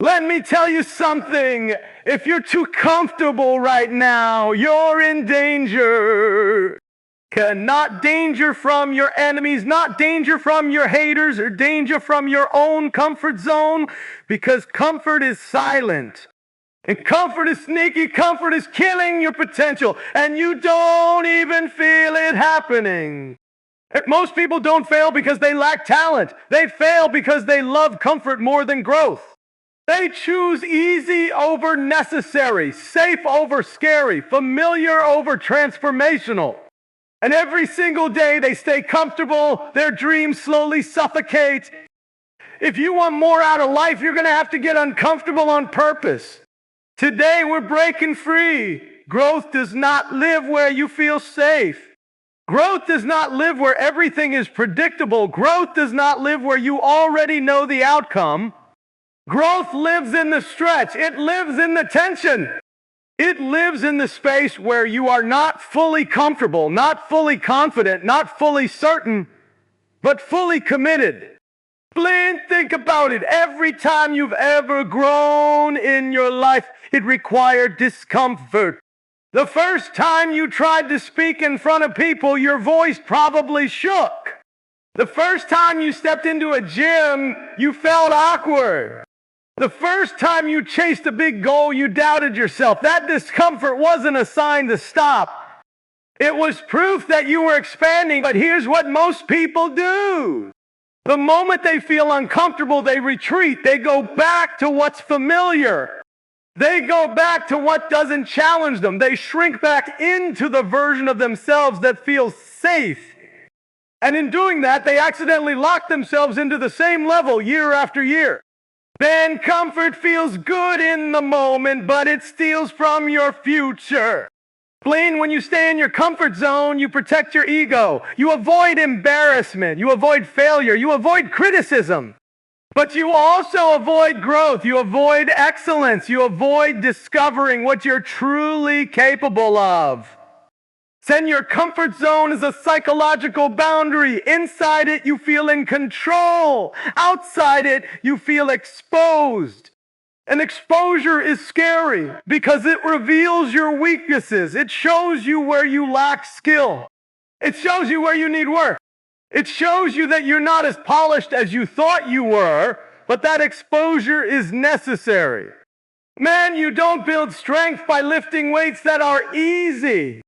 Let me tell you something. If you're too comfortable right now, you're in danger. Not danger from your enemies, not danger from your haters, or danger from your own comfort zone, because comfort is silent. And comfort is sneaky, comfort is killing your potential, and you don't even feel it happening. Most people don't fail because they lack talent. They fail because they love comfort more than growth. They choose easy over necessary, safe over scary, familiar over transformational. And every single day they stay comfortable, their dreams slowly suffocate. If you want more out of life, you're going to have to get uncomfortable on purpose. Today we're breaking free. Growth does not live where you feel safe. Growth does not live where everything is predictable. Growth does not live where you already know the outcome. Growth lives in the stretch. It lives in the tension. It lives in the space where you are not fully comfortable, not fully confident, not fully certain, but fully committed. Blin, think about it. Every time you've ever grown in your life, it required discomfort. The first time you tried to speak in front of people, your voice probably shook. The first time you stepped into a gym, you felt awkward. The first time you chased a big goal, you doubted yourself. That discomfort wasn't a sign to stop. It was proof that you were expanding. But here's what most people do. The moment they feel uncomfortable, they retreat. They go back to what's familiar. They go back to what doesn't challenge them. They shrink back into the version of themselves that feels safe. And in doing that, they accidentally lock themselves into the same level year after year. Then comfort feels good in the moment, but it steals from your future. Blaine, when you stay in your comfort zone, you protect your ego. You avoid embarrassment. You avoid failure. You avoid criticism. But you also avoid growth. You avoid excellence. You avoid discovering what you're truly capable of. Then your comfort zone is a psychological boundary. Inside it, you feel in control. Outside it, you feel exposed. And exposure is scary because it reveals your weaknesses. It shows you where you lack skill. It shows you where you need work. It shows you that you're not as polished as you thought you were, but that exposure is necessary. Man, you don't build strength by lifting weights that are easy.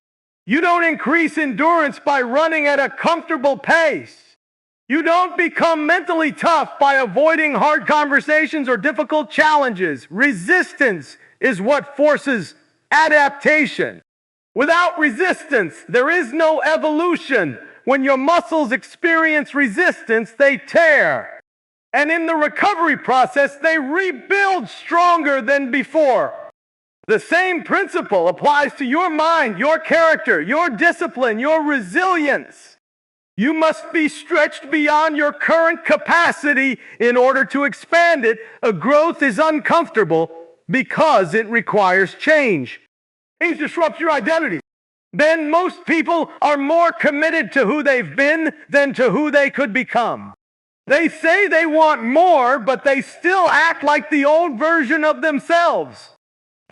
You don't increase endurance by running at a comfortable pace. You don't become mentally tough by avoiding hard conversations or difficult challenges. Resistance is what forces adaptation. Without resistance, there is no evolution. When your muscles experience resistance, they tear. And in the recovery process, they rebuild stronger than before. The same principle applies to your mind, your character, your discipline, your resilience. You must be stretched beyond your current capacity in order to expand it. A growth is uncomfortable because it requires change. Change disrupts your identity. Then most people are more committed to who they've been than to who they could become. They say they want more, but they still act like the old version of themselves.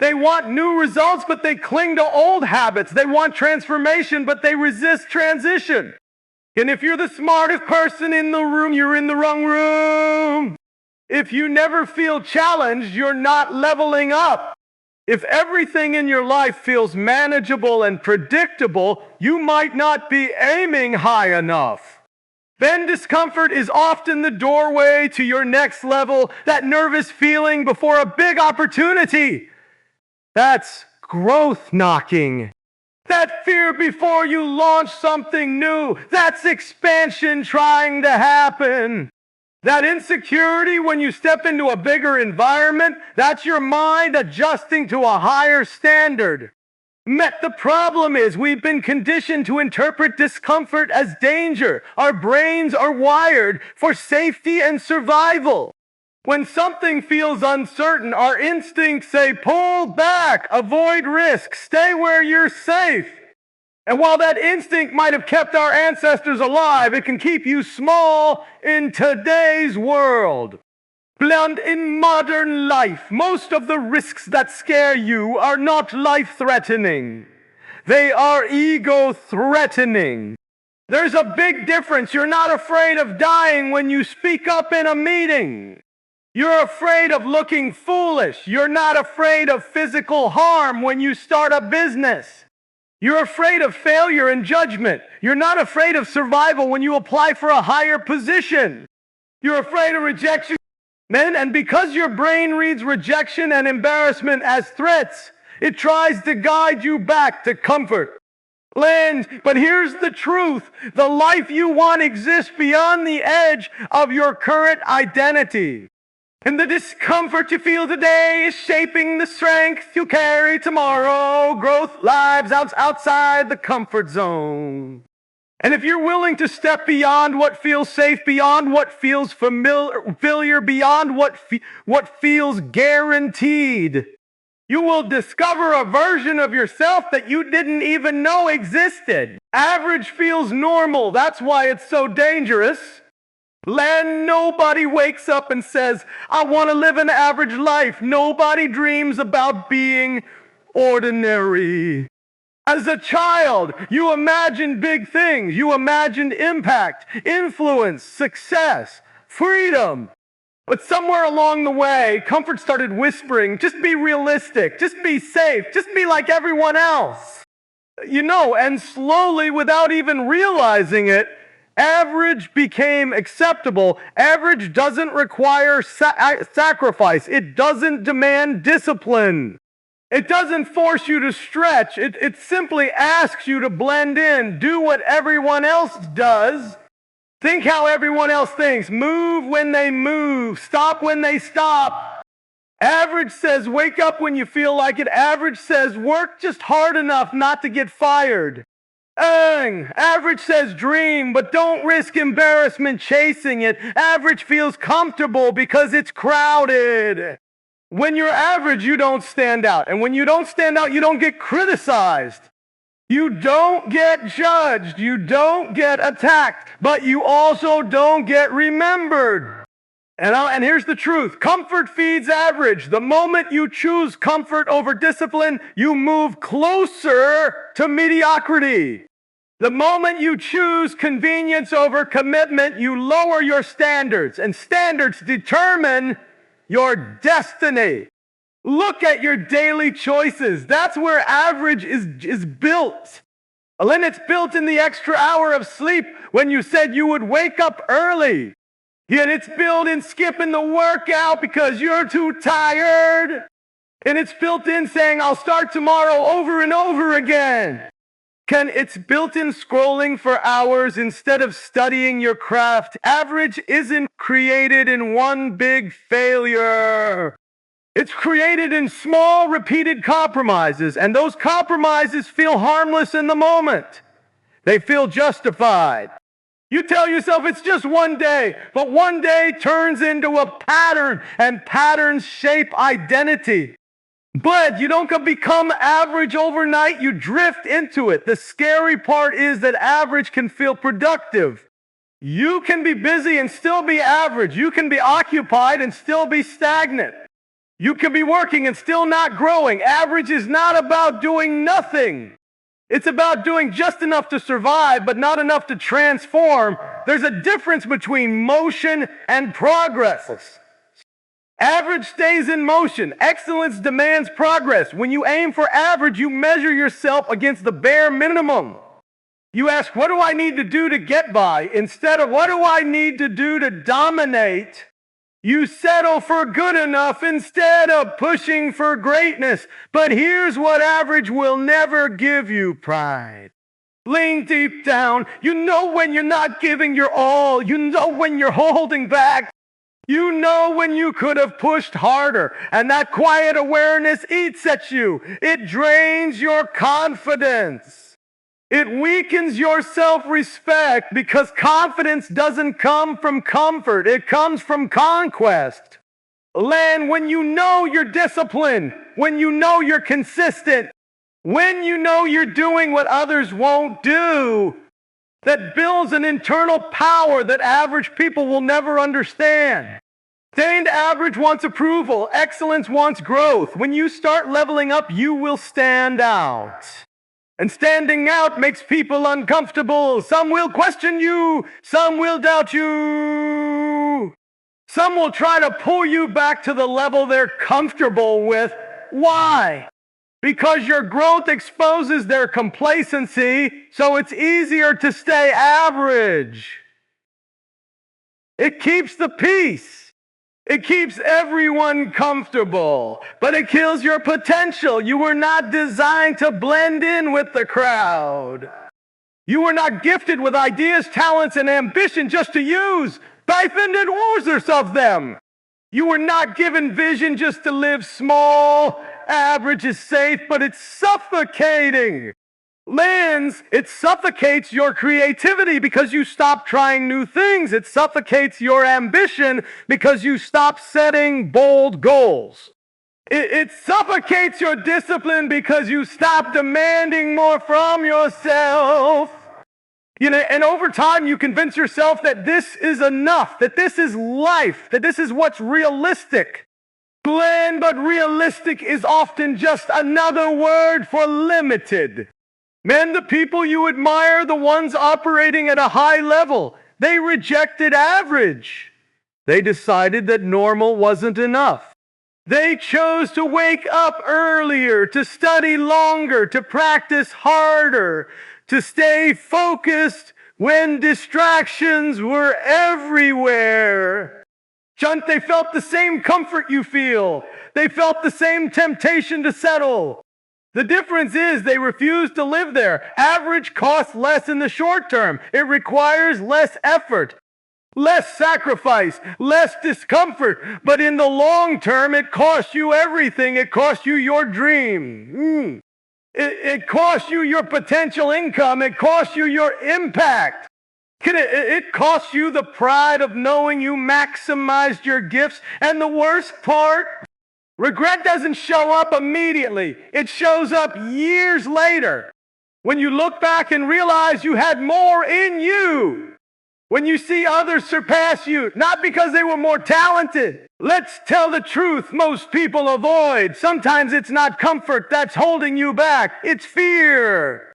They want new results, but they cling to old habits. They want transformation, but they resist transition. And if you're the smartest person in the room, you're in the wrong room. If you never feel challenged, you're not leveling up. If everything in your life feels manageable and predictable, you might not be aiming high enough. Then discomfort is often the doorway to your next level, that nervous feeling before a big opportunity. That's growth knocking. That fear before you launch something new. That's expansion trying to happen. That insecurity when you step into a bigger environment, that's your mind adjusting to a higher standard. The problem is we've been conditioned to interpret discomfort as danger. Our brains are wired for safety and survival. When something feels uncertain, our instincts say, pull back, avoid risk, stay where you're safe. And while that instinct might have kept our ancestors alive, it can keep you small in today's world. Blunt in modern life, most of the risks that scare you are not life-threatening. They are ego-threatening. There's a big difference. You're not afraid of dying when you speak up in a meeting. You're afraid of looking foolish. You're not afraid of physical harm when you start a business. You're afraid of failure and judgment. You're not afraid of survival when you apply for a higher position. You're afraid of rejection. And because your brain reads rejection and embarrassment as threats, it tries to guide you back to comfort. But here's the truth. The life you want exists beyond the edge of your current identity. And the discomfort you feel today is shaping the strength you'll carry tomorrow. Growth lives outside the comfort zone. And if you're willing to step beyond what feels safe, beyond what feels familiar, beyond what feels guaranteed, you will discover a version of yourself that you didn't even know existed. Average feels normal. That's why it's so dangerous. Nobody wakes up and says, I want to live an average life. Nobody dreams about being ordinary. As a child, you imagined big things. You imagined impact, influence, success, freedom. But somewhere along the way, comfort started whispering, just be realistic, just be safe, just be like everyone else. And slowly, without even realizing it, average became acceptable. Average doesn't require sacrifice. It doesn't demand discipline. It doesn't force you to stretch. It simply asks you to blend in, do what everyone else does. Think how everyone else thinks. Move when they move. Stop when they stop. Average says wake up when you feel like it. Average says work just hard enough not to get fired. Average says dream, but don't risk embarrassment chasing it. Average feels comfortable because it's crowded. When you're average, you don't stand out. And when you don't stand out, you don't get criticized. You don't get judged. You don't get attacked. But you also don't get remembered. And here's the truth. Comfort feeds average. The moment you choose comfort over discipline, you move closer to mediocrity. The moment you choose convenience over commitment, you lower your standards. And standards determine your destiny. Look at your daily choices. That's where average is built. And it's built in the extra hour of sleep when you said you would wake up early. Yet it's built in skipping the workout because you're too tired. And it's built in saying, I'll start tomorrow over and over again. It's built in scrolling for hours instead of studying your craft. Average isn't created in one big failure. It's created in small, repeated compromises, and those compromises feel harmless in the moment. They feel justified. You tell yourself it's just one day, but one day turns into a pattern, and patterns shape identity. But you don't become average overnight, you drift into it. The scary part is that average can feel productive. You can be busy and still be average. You can be occupied and still be stagnant. You can be working and still not growing. Average is not about doing nothing. It's about doing just enough to survive, but not enough to transform. There's a difference between motion and progress. Average stays in motion. Excellence demands progress. When you aim for average, you measure yourself against the bare minimum. You ask, what do I need to do to get by? Instead of, what do I need to do to dominate? You settle for good enough instead of pushing for greatness. But here's what average will never give you: pride. Lean deep down. You know when you're not giving your all. You know when you're holding back. You know when you could have pushed harder, and that quiet awareness eats at you. It drains your confidence. It weakens your self-respect because confidence doesn't come from comfort. It comes from conquest. When you know you're disciplined, when you know you're consistent, when you know you're doing what others won't do, that builds an internal power that average people will never understand. Staying average wants approval. Excellence wants growth. When you start leveling up, you will stand out. And standing out makes people uncomfortable. Some will question you. Some will doubt you. Some will try to pull you back to the level they're comfortable with. Why? Because your growth exposes their complacency, so it's easier to stay average. It keeps the peace. It keeps everyone comfortable, but it kills your potential. You were not designed to blend in with the crowd. You were not gifted with ideas, talents, and ambition just to use. Siphoned and orders of them. You were not given vision just to live small. Average is safe, but it's suffocating. Lens, it suffocates your creativity because you stop trying new things. It suffocates your ambition because you stop setting bold goals. It suffocates your discipline because you stop demanding more from yourself. And over time you convince yourself that this is enough, that this is life, that this is what's realistic. Bland but realistic is often just another word for limited. Men, the people you admire, the ones operating at a high level, they rejected average. They decided that normal wasn't enough. They chose to wake up earlier, to study longer, to practice harder, to stay focused when distractions were everywhere. Chunt, they felt the same comfort you feel. They felt the same temptation to settle. The difference is they refuse to live there. Average costs less in the short term. It requires less effort, less sacrifice, less discomfort. But in the long term, it costs you everything. It costs you your dream. It costs you your potential income. It costs you your impact. It costs you the pride of knowing you maximized your gifts. And the worst part, regret doesn't show up immediately. It shows up years later. When you look back and realize you had more in you. When you see others surpass you, not because they were more talented. Let's tell the truth most people avoid. Sometimes it's not comfort that's holding you back. It's fear.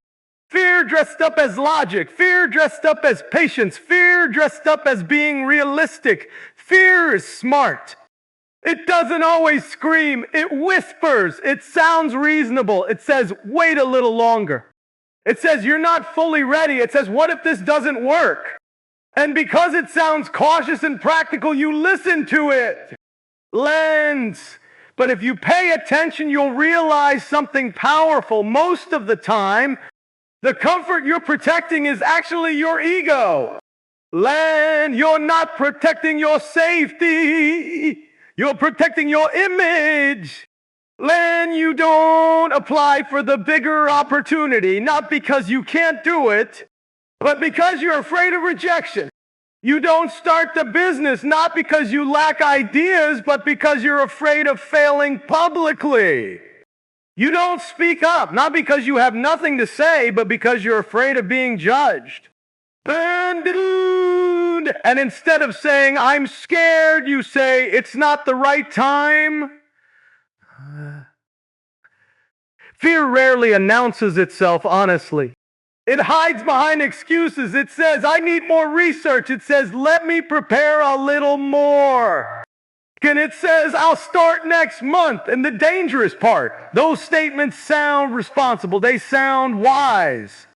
Fear dressed up as logic. Fear dressed up as patience. Fear dressed up as being realistic. Fear is smart. It doesn't always scream. It whispers. It sounds reasonable. It says, wait a little longer. It says, you're not fully ready. It says, what if this doesn't work? And because it sounds cautious and practical, you listen to it. Lens. But if you pay attention, you'll realize something powerful. Most of the time, the comfort you're protecting is actually your ego. Len, you're not protecting your safety. You're protecting your image. Len, you don't apply for the bigger opportunity, not because you can't do it, but because you're afraid of rejection. You don't start the business not because you lack ideas, but because you're afraid of failing publicly. You don't speak up, not because you have nothing to say, but because you're afraid of being judged. And instead of saying, I'm scared, you say, it's not the right time. Fear rarely announces itself honestly. It hides behind excuses. It says, I need more research. It says, let me prepare a little more. And it says, I'll start next month. And the dangerous part, those statements sound responsible. They sound wise.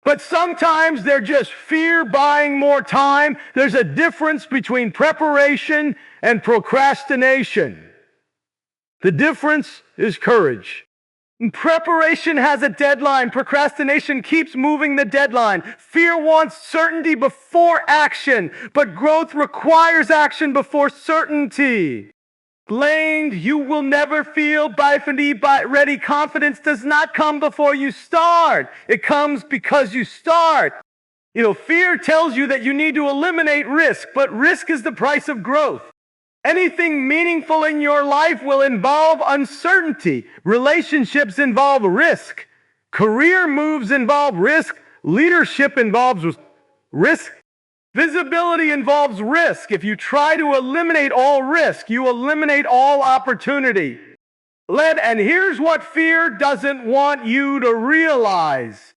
But sometimes they're just fear buying more time. There's a difference between preparation and procrastination. The difference is courage. Preparation has a deadline. Procrastination keeps moving the deadline. Fear wants certainty before action, but growth requires action before certainty. Blamed, you will never feel ready. Confidence does not come before you start. It comes because you start. Fear tells you that you need to eliminate risk, but risk is the price of growth. Anything meaningful in your life will involve uncertainty. Relationships involve risk. Career moves involve risk. Leadership involves risk. Visibility involves risk. If you try to eliminate all risk, you eliminate all opportunity. And here's what fear doesn't want you to realize.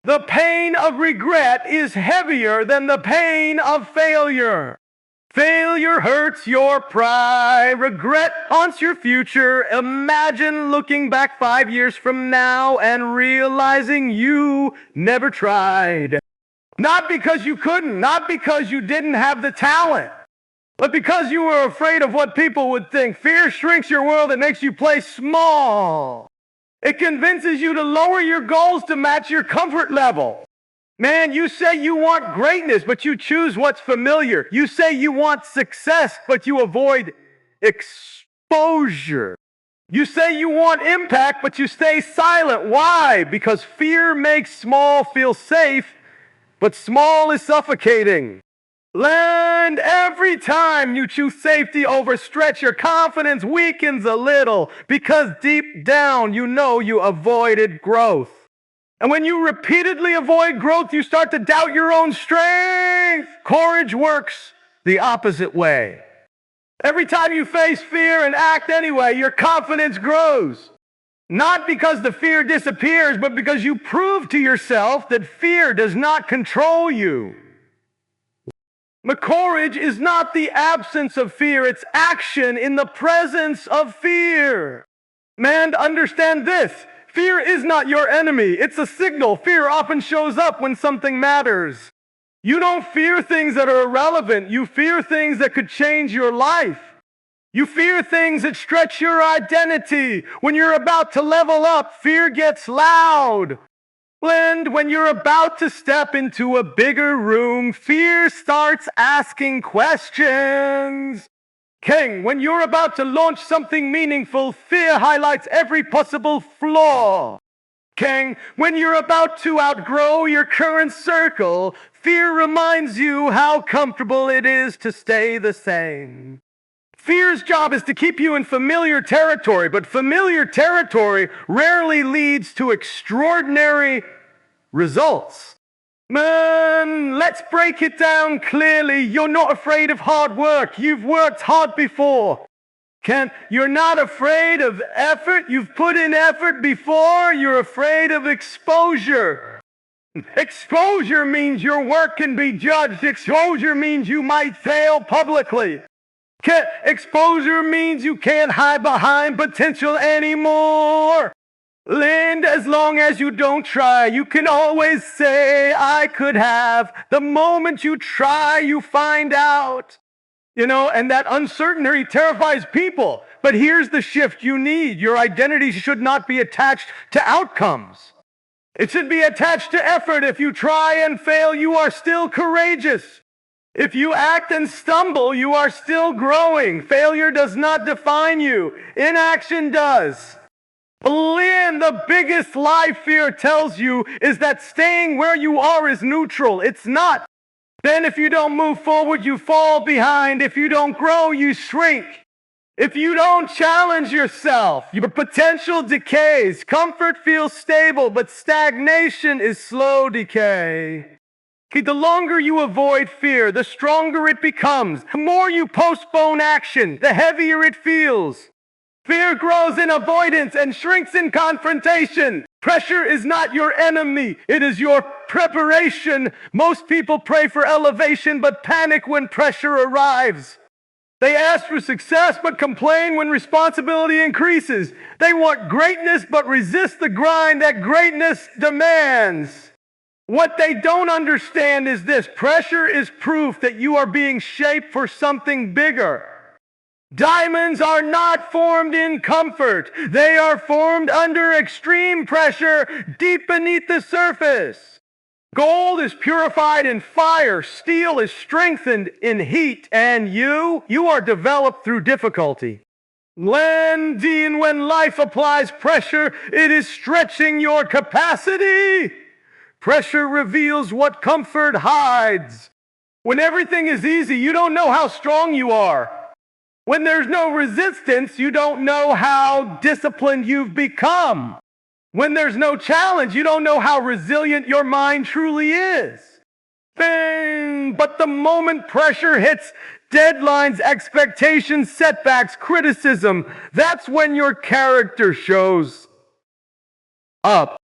The pain of regret is heavier than the pain of failure. Failure hurts your pride. Regret haunts your future. Imagine looking back 5 years from now and realizing you never tried. Not because you couldn't, not because you didn't have the talent, but because you were afraid of what people would think. Fear shrinks your world. It makes you play small. It convinces you to lower your goals to match your comfort level. Man, you say you want greatness, but you choose what's familiar. You say you want success, but you avoid exposure. You say you want impact, but you stay silent. Why? Because fear makes small feel safe, but small is suffocating. And every time you choose safety over stretch, your confidence weakens a little because deep down you know you avoided growth. And when you repeatedly avoid growth, you start to doubt your own strength. Courage works the opposite way. Every time you face fear and act anyway, your confidence grows. Not because the fear disappears, but because you prove to yourself that fear does not control you. Courage is not the absence of fear, it's action in the presence of fear. Man, understand this. Fear is not your enemy. It's a signal. Fear often shows up when something matters. You don't fear things that are irrelevant. You fear things that could change your life. You fear things that stretch your identity. When you're about to level up, fear gets loud. And when you're about to step into a bigger room, fear starts asking questions. King, when you're about to launch something meaningful, fear highlights every possible flaw. King, when you're about to outgrow your current circle, fear reminds you how comfortable it is to stay the same. Fear's job is to keep you in familiar territory, but familiar territory rarely leads to extraordinary results. Man, let's break it down clearly. You're not afraid of hard work. You've worked hard before. You're not afraid of effort. You've put in effort before. You're afraid of exposure. Exposure means your work can be judged. Exposure means you might fail publicly. Exposure means you can't hide behind potential anymore. And as long as you don't try, you can always say, I could have. The moment you try, you find out. And that uncertainty terrifies people. But here's the shift you need. Your identity should not be attached to outcomes. It should be attached to effort. If you try and fail, you are still courageous. If you act and stumble, you are still growing. Failure does not define you. Inaction does. Lynn, the biggest lie fear tells you is that staying where you are is neutral. It's not. Then if you don't move forward, you fall behind. If you don't grow, you shrink. If you don't challenge yourself, your potential decays. Comfort feels stable, but stagnation is slow decay. The longer you avoid fear, the stronger it becomes. The more you postpone action, the heavier it feels. Fear grows in avoidance and shrinks in confrontation. Pressure is not your enemy. It is your preparation. Most people pray for elevation but panic when pressure arrives. They ask for success but complain when responsibility increases. They want greatness but resist the grind that greatness demands. What they don't understand is this: pressure is proof that you are being shaped for something bigger. Diamonds are not formed in comfort. They are formed under extreme pressure deep beneath the surface. Gold is purified in fire. Steel is strengthened in heat. And you are developed through difficulty. Landing, when life applies pressure, it is stretching your capacity. Pressure reveals what comfort hides. When everything is easy, you don't know how strong you are. When there's no resistance, you don't know how disciplined you've become. When there's no challenge, you don't know how resilient your mind truly is. Bang! But the moment pressure hits, deadlines, expectations, setbacks, criticism, that's when your character shows up.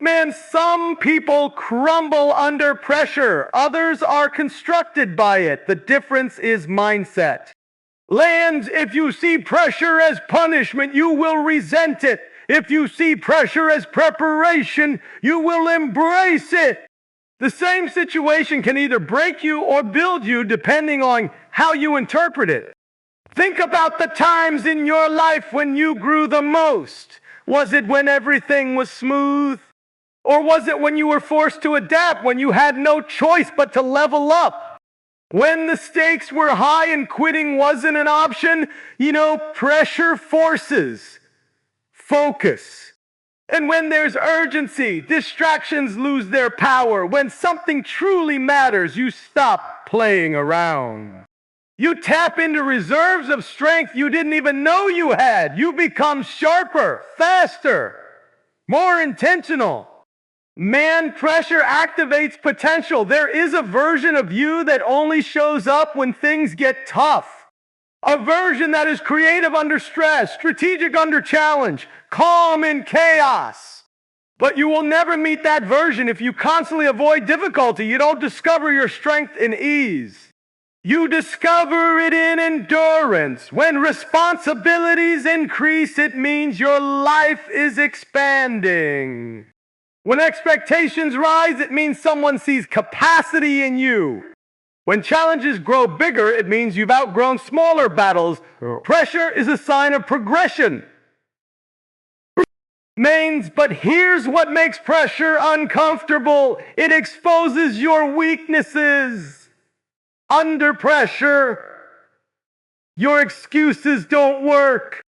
Man, some people crumble under pressure. Others are constructed by it. The difference is mindset. Lands, if you see pressure as punishment, you will resent it. If you see pressure as preparation, you will embrace it. The same situation can either break you or build you depending on how you interpret it. Think about the times in your life when you grew the most. Was it when everything was smooth? Or was it when you were forced to adapt, when you had no choice but to level up? When the stakes were high and quitting wasn't an option? Pressure forces focus. And when there's urgency, distractions lose their power. When something truly matters, you stop playing around. You tap into reserves of strength you didn't even know you had. You become sharper, faster, more intentional. Man, pressure activates potential. There is a version of you that only shows up when things get tough. A version that is creative under stress, strategic under challenge, calm in chaos. But you will never meet that version if you constantly avoid difficulty. You don't discover your strength in ease. You discover it in endurance. When responsibilities increase, it means your life is expanding. When expectations rise, it means someone sees capacity in you. When challenges grow bigger, it means you've outgrown smaller battles. Pressure is a sign of progression. But here's what makes pressure uncomfortable. It exposes your weaknesses. Under pressure, your excuses don't work.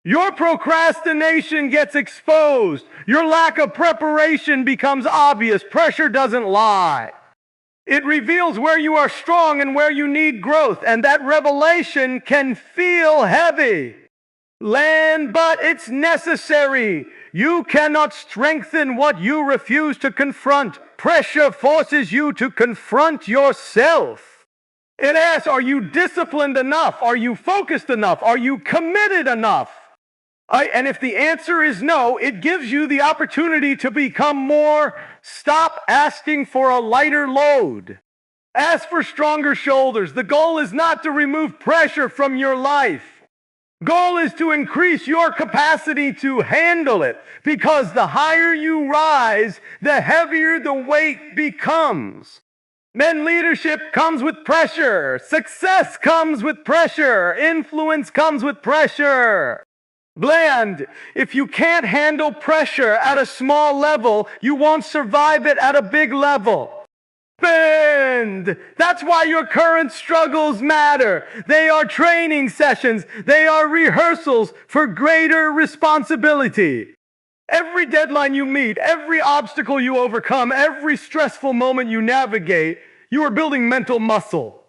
Your procrastination gets exposed. Your lack of preparation becomes obvious. Pressure doesn't lie. It reveals where you are strong and where you need growth, and that revelation can feel heavy. But it's necessary. You cannot strengthen what you refuse to confront. Pressure forces you to confront yourself. It asks, are you disciplined enough? Are you focused enough? Are you committed enough? And if the answer is no, it gives you the opportunity to become more. Stop asking for a lighter load. Ask for stronger shoulders. The goal is not to remove pressure from your life. Goal is to increase your capacity to handle it, because the higher you rise, the heavier the weight becomes. Leadership comes with pressure. Success comes with pressure. Influence comes with pressure. If you can't handle pressure at a small level, you won't survive it at a big level. That's why your current struggles matter. They are training sessions. They are rehearsals for greater responsibility. Every deadline you meet, every obstacle you overcome, every stressful moment you navigate, you are building mental muscle.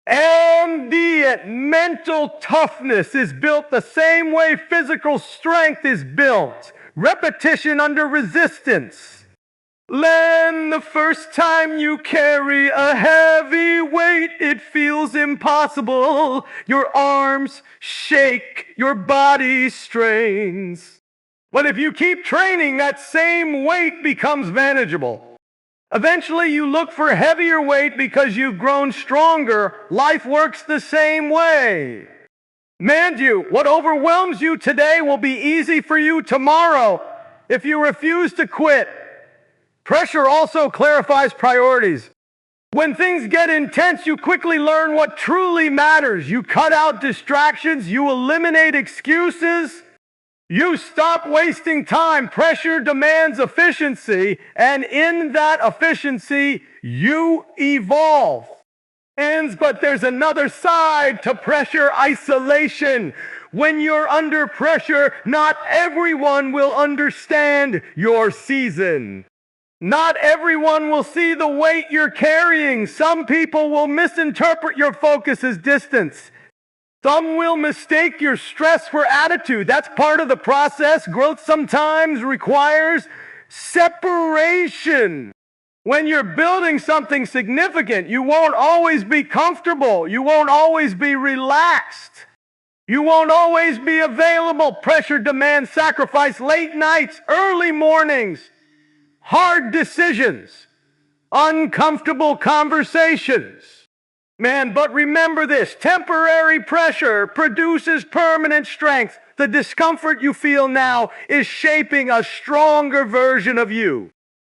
And the mental toughness is built the same way physical strength is built. Repetition under resistance. The first time you carry a heavy weight, it feels impossible. Your arms shake, your body strains. But if you keep training, that same weight becomes manageable. Eventually, you look for heavier weight because you've grown stronger. Life works the same way. What overwhelms you today will be easy for you tomorrow if you refuse to quit. Pressure also clarifies priorities. When things get intense, you quickly learn what truly matters. You cut out distractions. You eliminate excuses. You stop wasting time. Pressure demands efficiency, and in that efficiency, you evolve. But there's another side to pressure: isolation. When you're under pressure, not everyone will understand your season. Not everyone will see the weight you're carrying. Some people will misinterpret your focus as distance. Some will mistake your stress for attitude. That's part of the process. Growth sometimes requires separation. When you're building something significant, you won't always be comfortable. You won't always be relaxed. You won't always be available. Pressure, demand, sacrifice, late nights, early mornings, hard decisions, uncomfortable conversations. Man, but remember this, temporary pressure produces permanent strength. The discomfort you feel now is shaping a stronger version of you.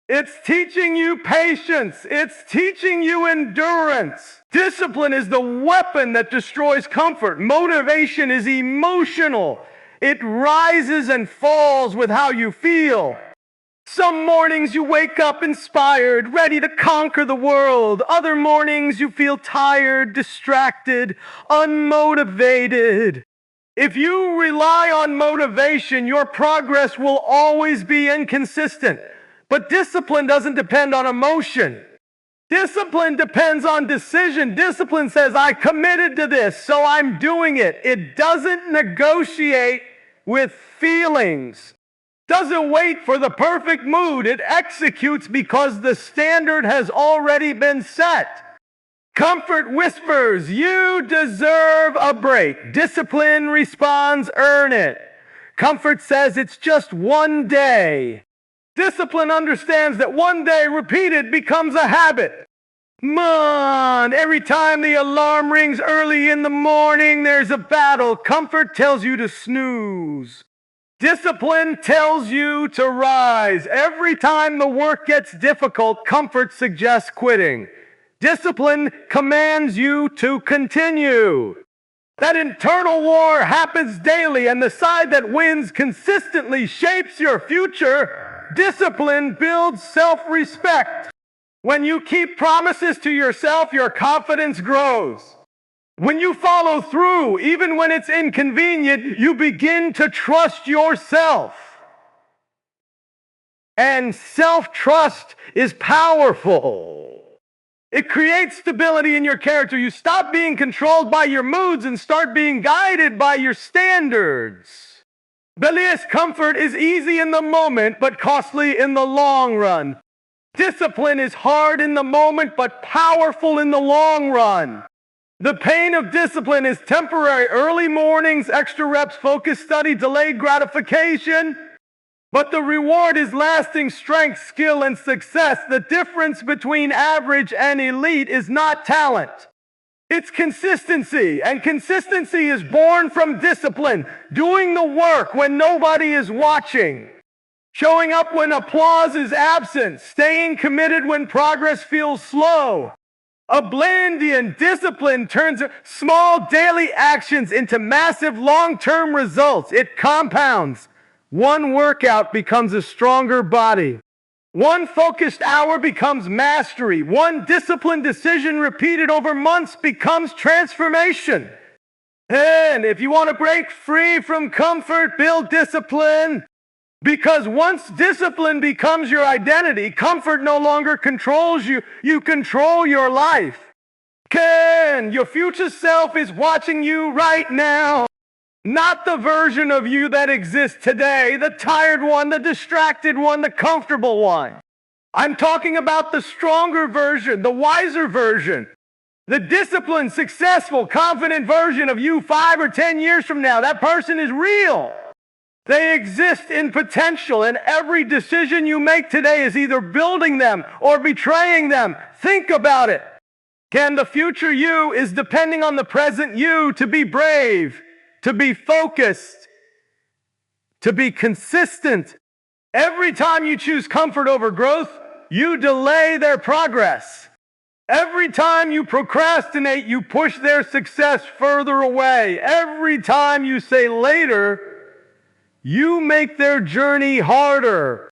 It's teaching you patience. It's teaching you endurance. Discipline is the weapon that destroys comfort. Motivation is emotional. It rises and falls with how you feel. Some mornings you wake up inspired, ready to conquer the world. Other mornings you feel tired, distracted, unmotivated. If you rely on motivation, your progress will always be inconsistent. But discipline doesn't depend on emotion. Discipline depends on decision. Discipline says, I committed to this, so I'm doing it. It doesn't negotiate with feelings. Doesn't wait for the perfect mood. It executes because the standard has already been set. Comfort whispers, you deserve a break. Discipline responds, earn it. Comfort says it's just one day. Discipline understands that one day repeated becomes a habit. Man, every time the alarm rings early in the morning, there's a battle. Comfort tells you to snooze. Discipline tells you to rise. Every time the work gets difficult, comfort suggests quitting. Discipline commands you to continue. That internal war happens daily, and the side that wins consistently shapes your future. Discipline builds self-respect. When you keep promises to yourself, your confidence grows. When you follow through, even when it's inconvenient, you begin to trust yourself. And self-trust is powerful. It creates stability in your character. You stop being controlled by your moods and start being guided by your standards. Beliefs, comfort is easy in the moment, but costly in the long run. Discipline is hard in the moment, but powerful in the long run. The pain of discipline is temporary. Early mornings, extra reps, focused study, delayed gratification. But the reward is lasting strength, skill, and success. The difference between average and elite is not talent. It's consistency, and consistency is born from discipline, doing the work when nobody is watching, showing up when applause is absent, staying committed when progress feels slow. Ablandian discipline turns small daily actions into massive long-term results. It compounds. One workout becomes a stronger body. One focused hour becomes mastery. One disciplined decision repeated over months becomes transformation. And if you want to break free from comfort, build discipline. Because once discipline becomes your identity, comfort no longer controls you. You control your life. Your future self is watching you right now. Not the version of you that exists today, the tired one, the distracted one, the comfortable one. I'm talking about the stronger version, the wiser version, the disciplined, successful, confident version of you 5 or 10 years from now. That person is real. They exist in potential, and every decision you make today is either building them or betraying them. Think about it. The future you is depending on the present you to be brave, to be focused, to be consistent. Every time you choose comfort over growth, you delay their progress. Every time you procrastinate, you push their success further away. Every time you say later, you make their journey harder.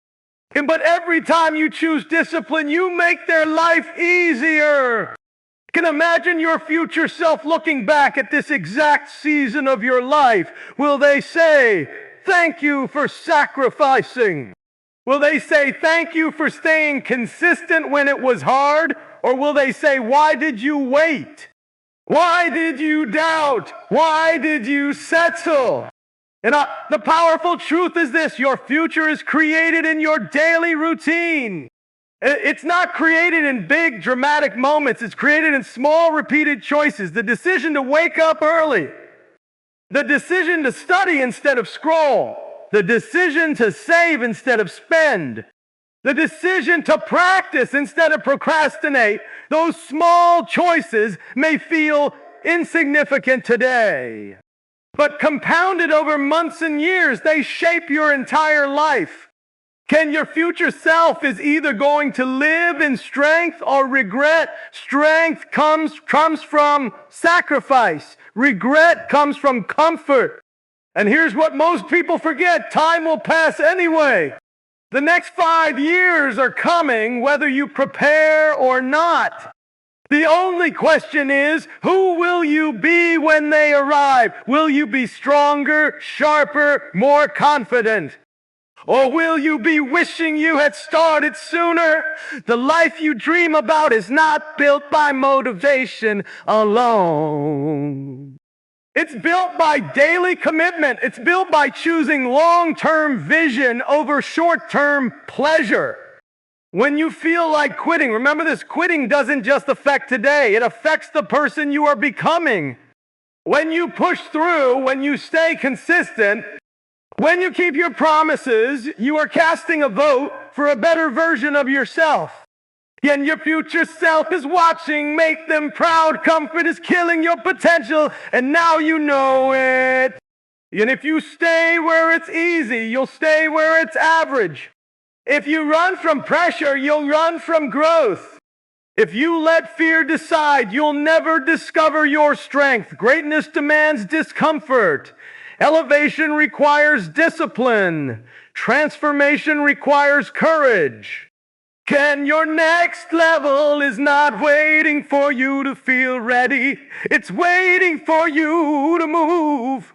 But every time you choose discipline, you make their life easier. Can imagine your future self looking back at this exact season of your life. Will they say, thank you for sacrificing? Will they say, thank you for staying consistent when it was hard? Or will they say, why did you wait? Why did you doubt? Why did you settle? And the powerful truth is this: your future is created in your daily routine. It's not created in big dramatic moments. It's created in small repeated choices. The decision to wake up early. The decision to study instead of scroll. The decision to save instead of spend. The decision to practice instead of procrastinate. Those small choices may feel insignificant today, but compounded over months and years, they shape your entire life. Can your future self is either going to live in strength or regret. Strength comes from sacrifice. Regret comes from comfort. And here's what most people forget: time will pass anyway. The next 5 years are coming whether you prepare or not. The only question is, who will you be when they arrive? Will you be stronger, sharper, more confident? Or will you be wishing you had started sooner? The life you dream about is not built by motivation alone. It's built by daily commitment. It's built by choosing long-term vision over short-term pleasure. When you feel like quitting, remember this: quitting doesn't just affect today, it affects the person you are becoming. When you push through, when you stay consistent, when you keep your promises, you are casting a vote for a better version of yourself. And your future self is watching. Make them proud. Comfort is killing your potential, and now you know it. And if you stay where it's easy, you'll stay where it's average. If you run from pressure, you'll run from growth. If you let fear decide, you'll never discover your strength. Greatness demands discomfort. Elevation requires discipline. Transformation requires courage. And your next level is not waiting for you to feel ready. It's waiting for you to move.